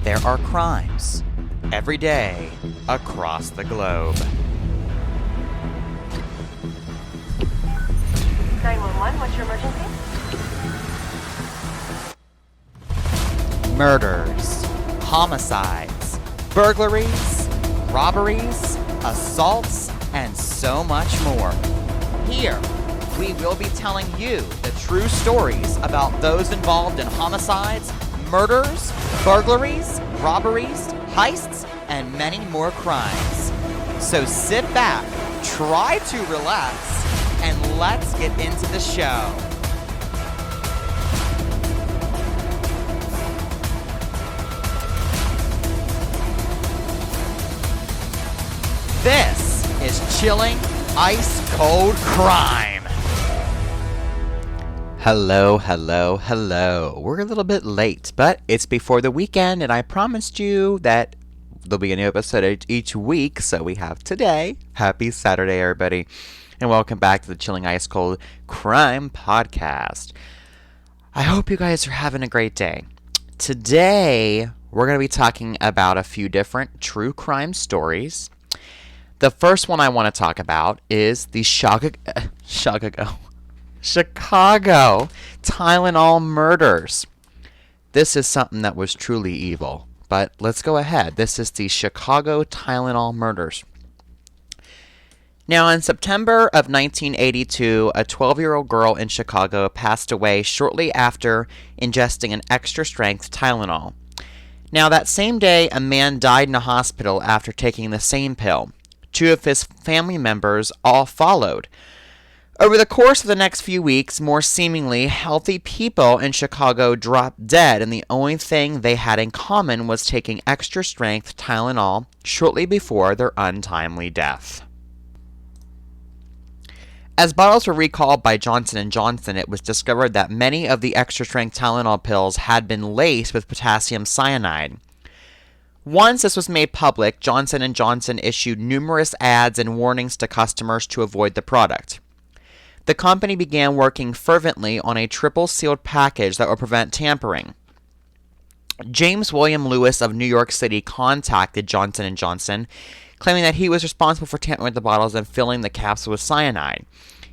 There are crimes every day across the globe. 911, what's your emergency? Murders, homicides, burglaries, robberies, assaults, and so much more. Here, we will be telling you the true stories about those involved in homicides, murders, burglaries, robberies, heists, and many more crimes. So sit back, try to relax, and let's get into the show. This is Chilling Ice Cold Crime. Hello. We're a little bit late, but it's before the weekend, and I promised you that there'll be a new episode each week, so we have today. Happy Saturday, everybody, and welcome back to the Chilling Ice Cold Crime Podcast. I hope you guys are having a great day. Today, we're going to be talking about a few different true crime stories. The first one I want to talk about is the Chicago Tylenol murders. This is something that was truly evil, but let's go ahead. This is the Chicago Tylenol murders. Now, in September of 1982, a 12-year-old girl in Chicago passed away shortly after ingesting an extra-strength Tylenol. Now, that same day, a man died in a hospital after taking the same pill. Two of his family members all followed. Over the course of the next few weeks, more seemingly healthy people in Chicago dropped dead, and the only thing they had in common was taking extra-strength Tylenol shortly before their untimely death. As bottles were recalled by Johnson & Johnson, it was discovered that many of the extra-strength Tylenol pills had been laced with potassium cyanide. Once this was made public, Johnson & Johnson issued numerous ads and warnings to customers to avoid the product. The company began working fervently on a triple-sealed package that would prevent tampering. James William Lewis of New York City contacted Johnson & Johnson, claiming that he was responsible for tampering with the bottles and filling the capsules with cyanide.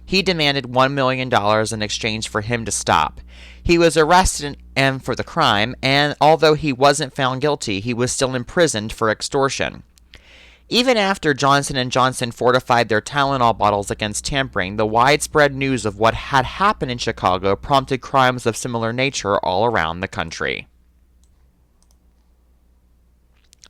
He demanded $1 million in exchange for him to stop. He was arrested for the crime, and although he wasn't found guilty, he was still imprisoned for extortion. Even after Johnson & Johnson fortified their Tylenol bottles against tampering, the widespread news of what had happened in Chicago prompted crimes of similar nature all around the country.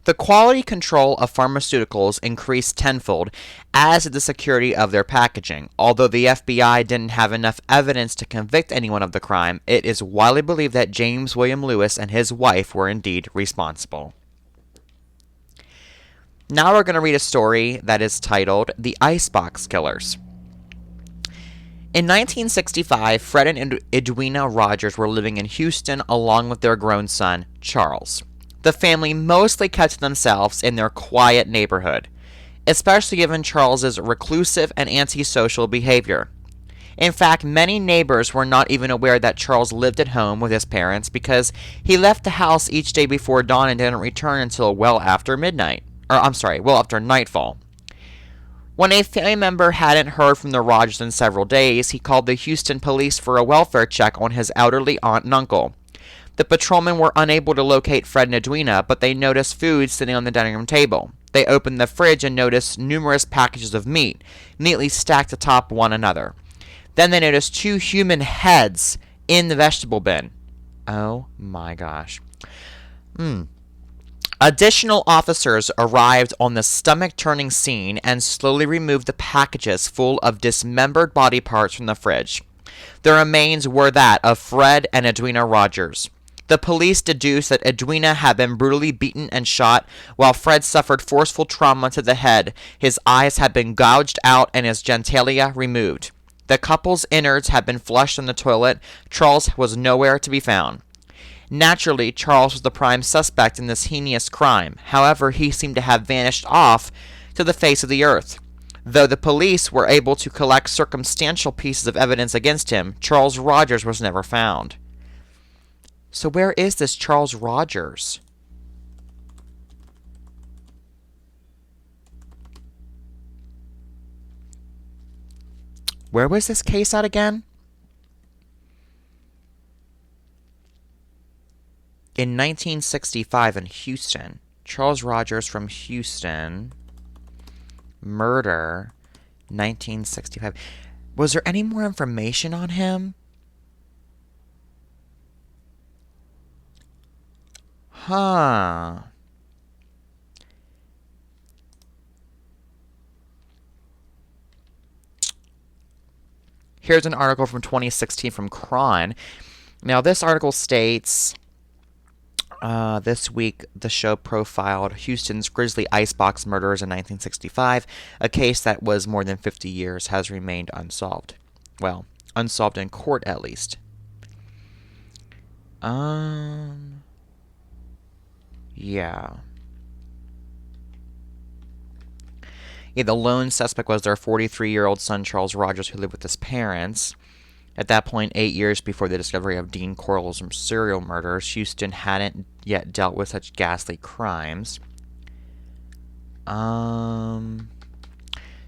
The quality control of pharmaceuticals increased tenfold, as did the security of their packaging. Although the FBI didn't have enough evidence to convict anyone of the crime, it is widely believed that James William Lewis and his wife were indeed responsible. Now we're going to read a story that is titled The Icebox Killers. In 1965, Fred and Edwina Rogers were living in Houston along with their grown son, Charles. The family mostly kept to themselves in their quiet neighborhood, especially given Charles's reclusive and antisocial behavior. In fact, many neighbors were not even aware that Charles lived at home with his parents because he left the house each day before dawn and didn't return until well after nightfall. When a family member hadn't heard from the Rogers in several days, he called the Houston police for a welfare check on his elderly aunt and uncle. The patrolmen were unable to locate Fred and Edwina, but they noticed food sitting on the dining room table. They opened the fridge and noticed numerous packages of meat, neatly stacked atop one another. Then they noticed two human heads in the vegetable bin. Oh my gosh. Additional officers arrived on the stomach-turning scene and slowly removed the packages full of dismembered body parts from the fridge. The remains were that of Fred and Edwina Rogers. The police deduced that Edwina had been brutally beaten and shot, while Fred suffered forceful trauma to the head. His eyes had been gouged out and his genitalia removed. The couple's innards had been flushed in the toilet. Charles was nowhere to be found. Naturally, Charles was the prime suspect in this heinous crime. However, he seemed to have vanished off to the face of the earth. Though the police were able to collect circumstantial pieces of evidence against him, Charles Rogers was never found. So where is this Charles Rogers? Where was this case at again? In 1965 in Houston. Charles Rogers from Houston. Murder. 1965. Was there any more information on him? Huh. Here's an article from 2016 from Cron. Now, this article states, this week the show profiled Houston's grisly icebox murders in 1965, a case that was more than 50 years has remained unsolved. Well, unsolved in court at least. Yeah. Yeah, the lone suspect was their 43-year-old son, Charles Rogers, who lived with his parents. At that point, 8 years before the discovery of Dean Corll's serial murders, Houston hadn't yet dealt with such ghastly crimes.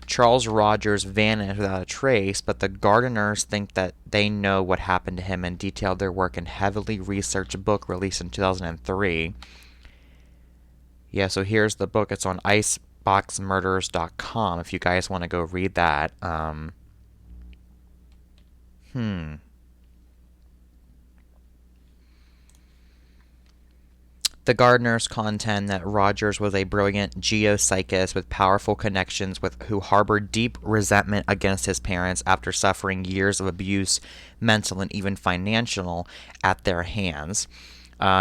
Charles Rogers vanished without a trace, but the Gardeners think that they know what happened to him and detailed their work in heavily researched book released in 2003. Yeah, so here's the book. It's on iceboxmurders.com if you guys want to go read that. The Gardeners contend that Rogers was a brilliant geopsychist with powerful connections who harbored deep resentment against his parents after suffering years of abuse, mental and even financial, at their hands.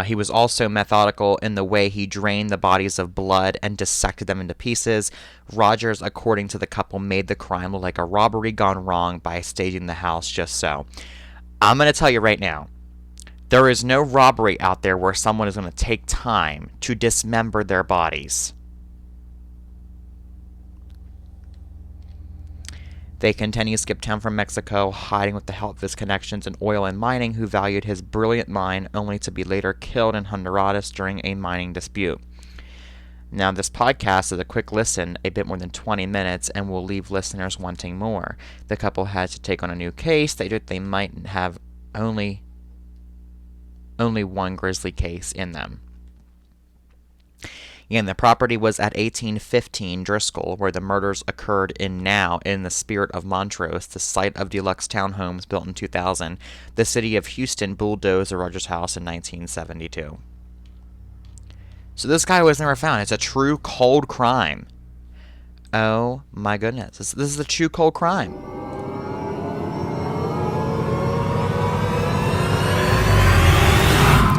He was also methodical in the way he drained the bodies of blood and dissected them into pieces. Rogers, according to the couple, made the crime look like a robbery gone wrong by staging the house just so. I'm going to tell you right now, there is no robbery out there where someone is going to take time to dismember their bodies. They contend he escaped town from Mexico, hiding with the help of his connections in oil and mining, who valued his brilliant mind, only to be later killed in Honduras during a mining dispute. Now, this podcast is a quick listen, a bit more than 20 minutes, and will leave listeners wanting more. The couple had to take on a new case. They might have only one grisly case in them. And the property was at 1815 Driscoll, where the murders occurred in the spirit of Montrose, the site of deluxe townhomes built in 2000. The city of Houston bulldozed the Rogers house in 1972. So this guy was never found. It's a true cold crime. Oh my goodness. This is a true cold crime.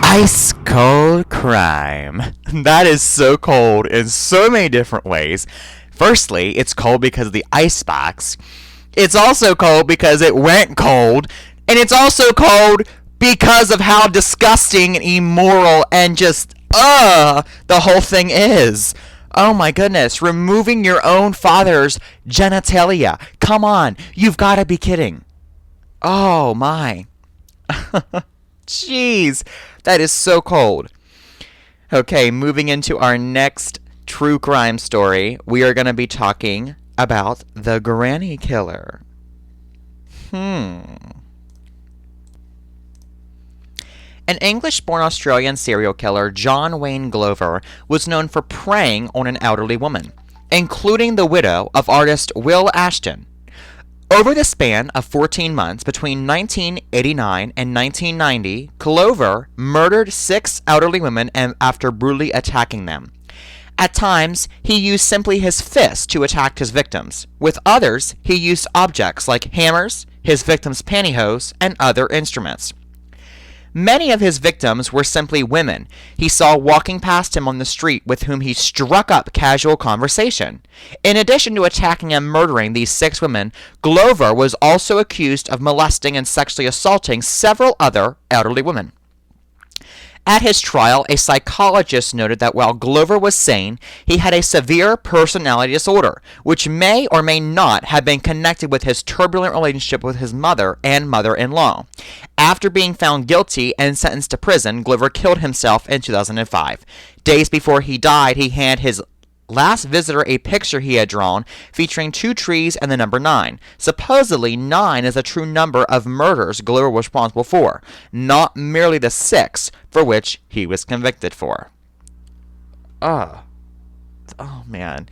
Ice cold crime. That is so cold in so many different ways. Firstly, it's cold because of the icebox. It's also cold because it went cold. And it's also cold because of how disgusting and immoral and just, the whole thing is. Oh my goodness, removing your own father's genitalia. Come on, you've got to be kidding. Oh my. Jeez, that is so cold. Okay, moving into our next true crime story, we are going to be talking about the Granny Killer. An English-born Australian serial killer, John Wayne Glover, was known for preying on an elderly woman, including the widow of artist Will Ashton. Over the span of 14 months between 1989 and 1990, Glover murdered 6 elderly women after brutally attacking them. At times, he used simply his fists to attack his victims. With others, he used objects like hammers, his victims' pantyhose, and other instruments. Many of his victims were simply women he saw walking past him on the street with whom he struck up casual conversation. In addition to attacking and murdering these 6 women, Glover was also accused of molesting and sexually assaulting several other elderly women. At his trial, a psychologist noted that while Glover was sane, he had a severe personality disorder, which may or may not have been connected with his turbulent relationship with his mother and mother-in-law. After being found guilty and sentenced to prison, Glover killed himself in 2005. Days before he died, he handed his last visitor a picture he had drawn featuring 2 trees and the number 9. Supposedly, 9 is a true number of murders Glover was responsible for, not merely the 6 for which he was convicted for. Oh man.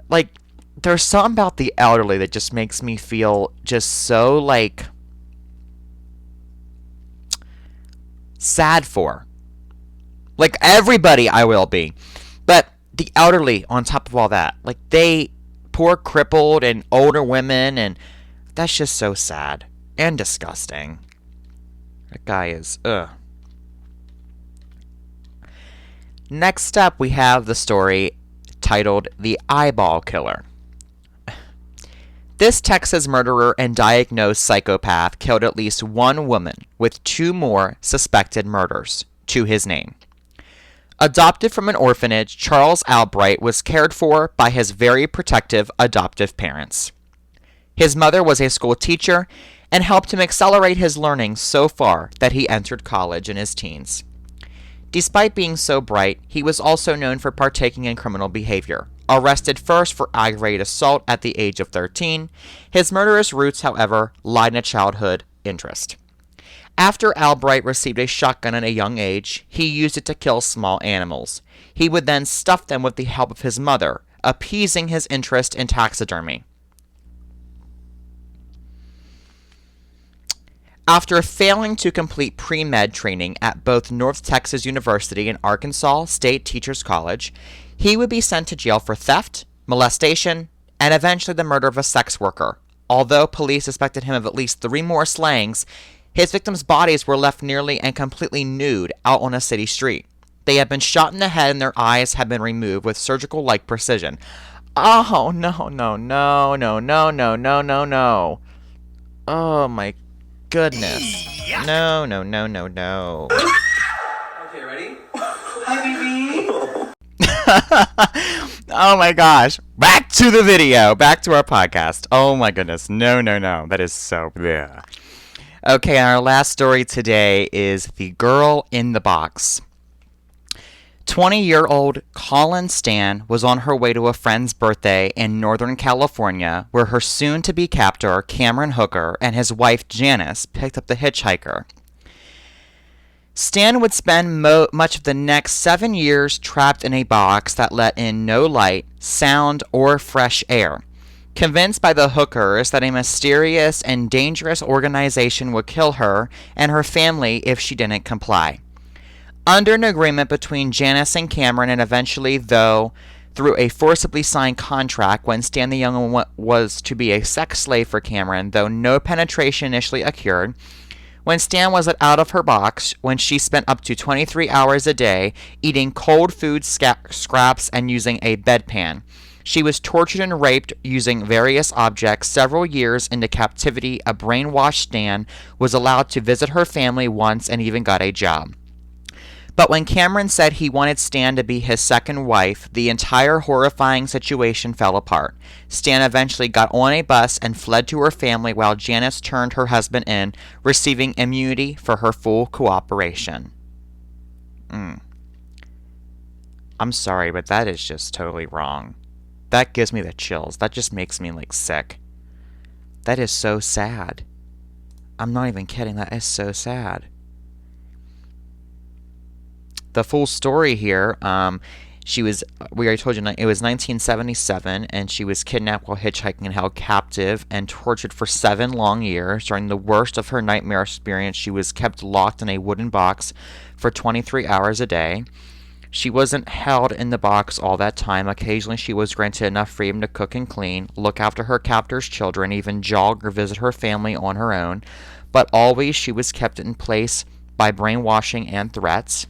Like, there's something about the elderly that just makes me feel just so, like, sad for. Like, everybody I will be. But the elderly on top of all that, like, they, poor crippled and older women, and that's just so sad and disgusting. That guy is, ugh. Next up, we have the story titled The Eyeball Killer. This Texas murderer and diagnosed psychopath killed at least one woman, with 2 more suspected murders to his name. Adopted from an orphanage, Charles Albright was cared for by his very protective adoptive parents. His mother was a school teacher and helped him accelerate his learning so far that he entered college in his teens. Despite being so bright, he was also known for partaking in criminal behavior. Arrested first for aggravated assault at the age of 13, his murderous roots, however, lied in a childhood interest. After Albright received a shotgun at a young age, he used it to kill small animals. He would then stuff them with the help of his mother, appeasing his interest in taxidermy. After failing to complete pre-med training at both North Texas University and Arkansas State Teachers College, he would be sent to jail for theft, molestation, and eventually the murder of a sex worker. Although police suspected him of at least 3 more slayings, his victims' bodies were left nearly and completely nude out on a city street. They had been shot in the head and their eyes had been removed with surgical-like precision. Oh, no. Oh, my goodness. No. Okay, ready? Hi, baby. Oh my gosh. Back to the video. Back to our podcast. Oh my goodness. No. That is so bleh. Okay, our last story today is The Girl in the Box. 20-year-old Colin Stan was on her way to a friend's birthday in Northern California where her soon-to-be captor, Cameron Hooker, and his wife, Janice, picked up the hitchhiker. Stan would spend much of the next 7 years trapped in a box that let in no light, sound, or fresh air. Convinced by the Hookers that a mysterious and dangerous organization would kill her and her family if she didn't comply. Under an agreement between Janice and Cameron, and eventually, though, through a forcibly signed contract when Stan the Young was to be a sex slave for Cameron, though no penetration initially occurred, when Stan was out of her box, when she spent up to 23 hours a day eating cold food scraps and using a bedpan. She was tortured and raped using various objects. Several years into captivity, a brainwashed Stan was allowed to visit her family once and even got a job. But when Cameron said he wanted Stan to be his second wife, the entire horrifying situation fell apart. Stan eventually got on a bus and fled to her family while Janice turned her husband in, receiving immunity for her full cooperation. I'm sorry, but that is just totally wrong. That gives me the chills. That just makes me, sick. That is so sad. I'm not even kidding. That is so sad. The full story here, we already told you, it was 1977, and she was kidnapped while hitchhiking and held captive and tortured for 7 long years. During the worst of her nightmare experience, she was kept locked in a wooden box for 23 hours a day. She wasn't held in the box all that time. Occasionally, she was granted enough freedom to cook and clean, look after her captor's children, even jog or visit her family on her own. But always, she was kept in place by brainwashing and threats,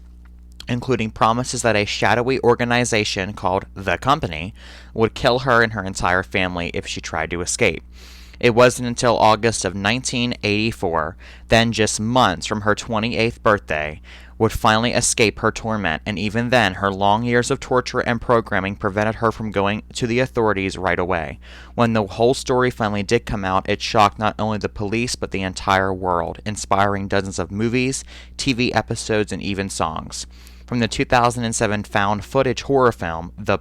including promises that a shadowy organization called The Company would kill her and her entire family if she tried to escape. It wasn't until August of 1984, then just months from her 28th birthday, would finally escape her torment, and even then, her long years of torture and programming prevented her from going to the authorities right away. When the whole story finally did come out, it shocked not only the police, but the entire world, inspiring dozens of movies, TV episodes, and even songs. From the 2007 found footage horror film, The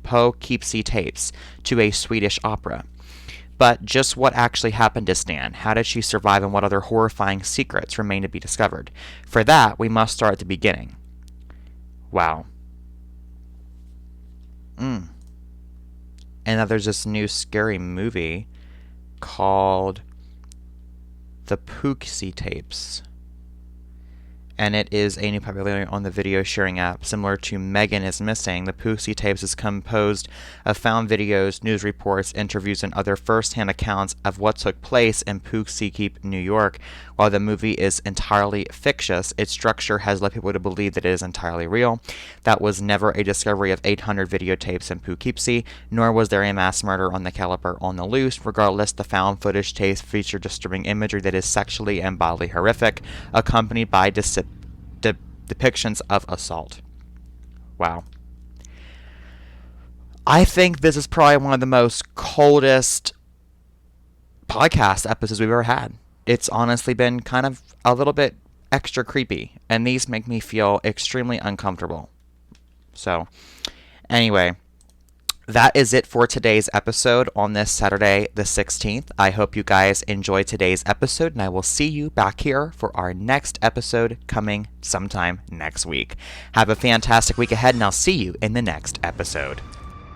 Poughkeepsie tapes to a Swedish opera. But just what actually happened to Stan? How did she survive, and what other horrifying secrets remain to be discovered? For that, we must start at the beginning. Wow. And now there's this new scary movie called The Poughkeepsie Tapes. And it is a new popularity on the video sharing app. Similar to Megan is Missing, the Poughkeepsie Tapes is composed of found videos, news reports, interviews, and other first-hand accounts of what took place in Poughkeepsie, New York. While the movie is entirely fictitious, its structure has led people to believe that it is entirely real. That was never a discovery of 800 videotapes in Poughkeepsie, nor was there a mass murder on the caliber on the loose. Regardless, the found footage tapes feature disturbing imagery that is sexually and bodily horrific, accompanied by depictions of assault. Wow. I think this is probably one of the most coldest podcast episodes we've ever had. It's honestly been kind of a little bit extra creepy, and these make me feel extremely uncomfortable. So, anyway, that is it for today's episode on this Saturday, the 16th. I hope you guys enjoyed today's episode, and I will see you back here for our next episode coming sometime next week. Have a fantastic week ahead, and I'll see you in the next episode.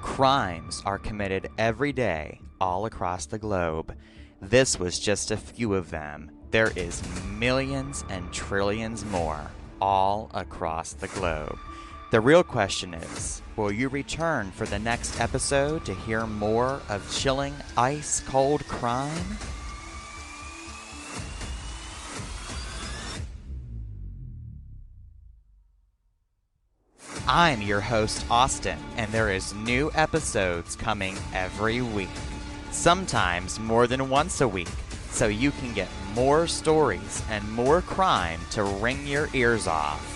Crimes are committed every day all across the globe. This was just a few of them. There is millions and trillions more all across the globe. The real question is, will you return for the next episode to hear more of chilling, ice-cold crime? I'm your host, Austin, and there is new episodes coming every week. Sometimes more than once a week, so you can get more stories and more crime to ring your ears off.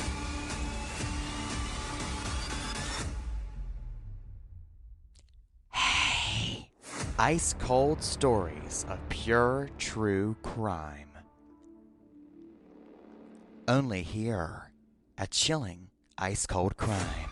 Ice-cold stories of pure, true crime. Only here at Chilling Ice-Cold Crime.